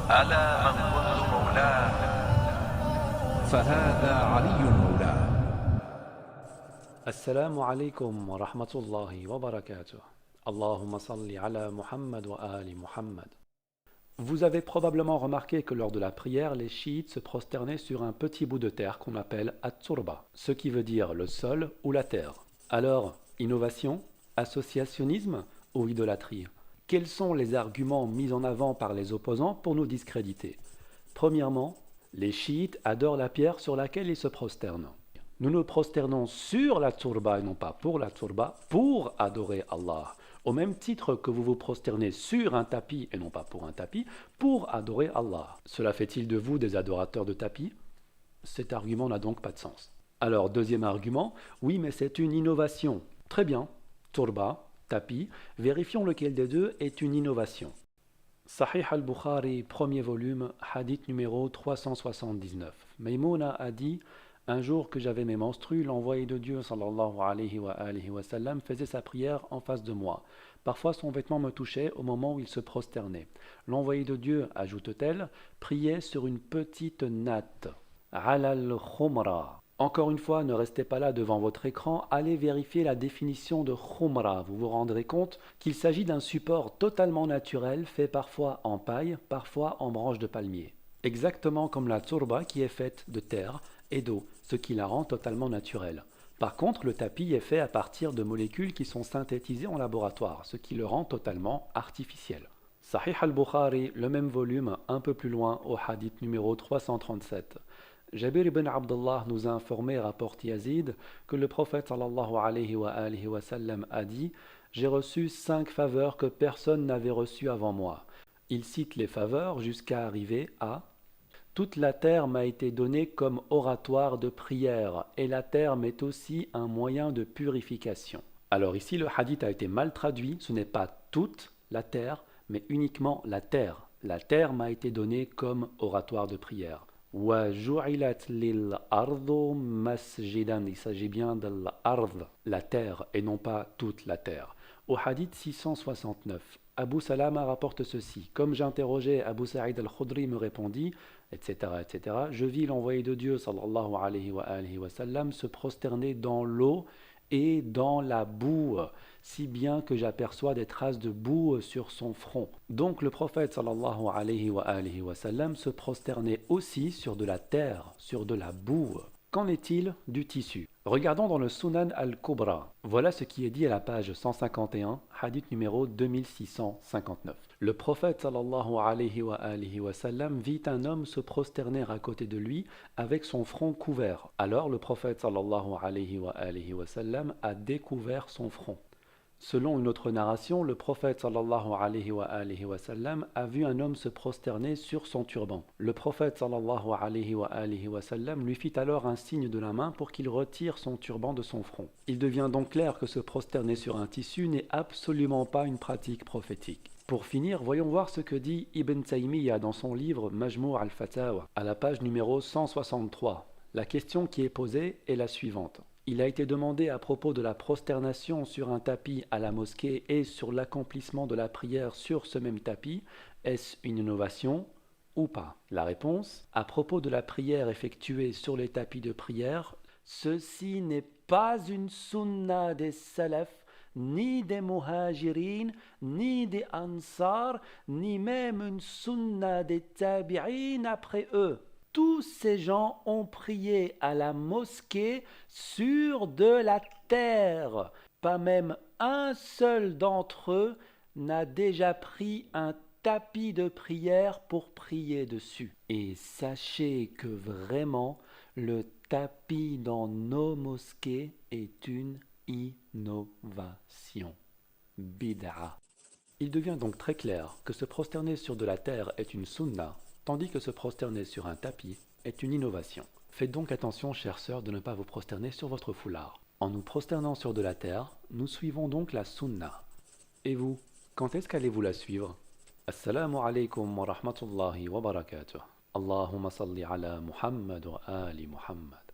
ألا من كنت مولاه. فهذا علي مولاه. Assalamu alaikum wa rahmatullahi wa barakatuh. Allahumma salli ala Muhammad wa ali Muhammad. Vous avez probablement remarqué que lors de la prière, les chiites se prosternaient sur un petit bout de terre qu'on appelle at-turba, ce qui veut dire le sol ou la terre. Alors, innovation, associationnisme ou idolâtrie? Quels sont les arguments mis en avant par les opposants pour nous discréditer? Premièrement, les chiites adorent la pierre sur laquelle ils se prosternent. Nous nous prosternons sur la turba et non pas pour la turba, pour adorer Allah. Au même titre que vous vous prosternez sur un tapis et non pas pour un tapis, pour adorer Allah. Cela fait-il de vous des adorateurs de tapis? Cet argument n'a donc pas de sens. Alors, deuxième argument, oui, mais c'est une innovation. Très bien, turba, tapis, vérifions lequel des deux est une innovation. Sahih al-Bukhari, premier volume, hadith numéro 379. Maïmouna a dit: un jour que j'avais mes menstrues, l'envoyé de Dieu sallallahu alayhi wa sallam faisait sa prière en face de moi. Parfois son vêtement me touchait au moment où il se prosternait. L'envoyé de Dieu, ajoute-t-elle, priait sur une petite natte. Alal khumra. Encore une fois, ne restez pas là devant votre écran, allez vérifier la définition de khumra. Vous vous rendrez compte qu'il s'agit d'un support totalement naturel, fait parfois en paille, parfois en branche de palmier. Exactement comme la turba qui est faite de terre et d'eau, ce qui la rend totalement naturelle. Par contre, le tapis est fait à partir de molécules qui sont synthétisées en laboratoire, ce qui le rend totalement artificiel. Sahih al-Bukhari, le même volume, un peu plus loin, au hadith numéro 337. Jabir ibn Abdullah nous a informé, rapporte Yazid, que le prophète sallallahu alayhi wa sallam a dit: j'ai reçu 5 faveurs que personne n'avait reçues avant moi. Il cite les faveurs jusqu'à arriver à: toute la terre m'a été donnée comme oratoire de prière, et la terre m'est aussi un moyen de purification. Alors ici, le hadith a été mal traduit, ce n'est pas toute la terre, mais uniquement la terre. La terre m'a été donnée comme oratoire de prière. Wa ju'ilat lil ardu masjidan. Il s'agit bien de l'ard, la terre, et non pas toute la terre. Au hadith 669, Abu Salama rapporte ceci: comme j'interrogeais Abu Sa'id al-Khudri, me répondit, etc., etc. Je vis l'envoyé de Dieu, sallallahu alayhi wa sallam, se prosterner dans l'eau et dans la boue, si bien que j'aperçois des traces de boue sur son front. Donc le prophète, sallallahu alayhi wa sallam, se prosternait aussi sur de la terre, sur de la boue. Qu'en est-il du tissu? Regardons dans le Sunan al-Kubra. Voilà ce qui est dit à la page 151, hadith numéro 2659. Le prophète sallallahu alayhi wa sallam vit un homme se prosterner à côté de lui avec son front couvert. Alors le prophète sallallahu alayhi wa sallam a découvert son front. Selon une autre narration, le prophète sallallahu alayhi wa sallam a vu un homme se prosterner sur son turban. Le prophète sallallahu alayhi wa sallam lui fit alors un signe de la main pour qu'il retire son turban de son front. Il devient donc clair que se prosterner sur un tissu n'est absolument pas une pratique prophétique. Pour finir, voyons voir ce que dit Ibn Taymiyyah dans son livre Majmou' al-Fatawa, à la page numéro 163. La question qui est posée est la suivante. Il a été demandé à propos de la prosternation sur un tapis à la mosquée et sur l'accomplissement de la prière sur ce même tapis, est-ce une innovation ou pas? La réponse: à propos de la prière effectuée sur les tapis de prière, ceci n'est pas une sunna des salafs, ni des muhajirin, ni des ansar, ni même une sunna des tabi'in après eux. Tous ces gens ont prié à la mosquée sur de la terre. Pas même un seul d'entre eux n'a déjà pris un tapis de prière pour prier dessus. Et sachez que vraiment, le tapis dans nos mosquées est une innovation. Bid'a. Il devient donc très clair que se prosterner sur de la terre est une sunna, tandis que se prosterner sur un tapis est une innovation. Faites donc attention, chères sœurs, de ne pas vous prosterner sur votre foulard. En nous prosternant sur de la terre, nous suivons donc la sunna. Et vous, quand est-ce qu'allez-vous la suivre? Assalamu alaikum wa rahmatullahi wa barakatuh. Allahumma salli ala Muhammad wa ali Muhammad.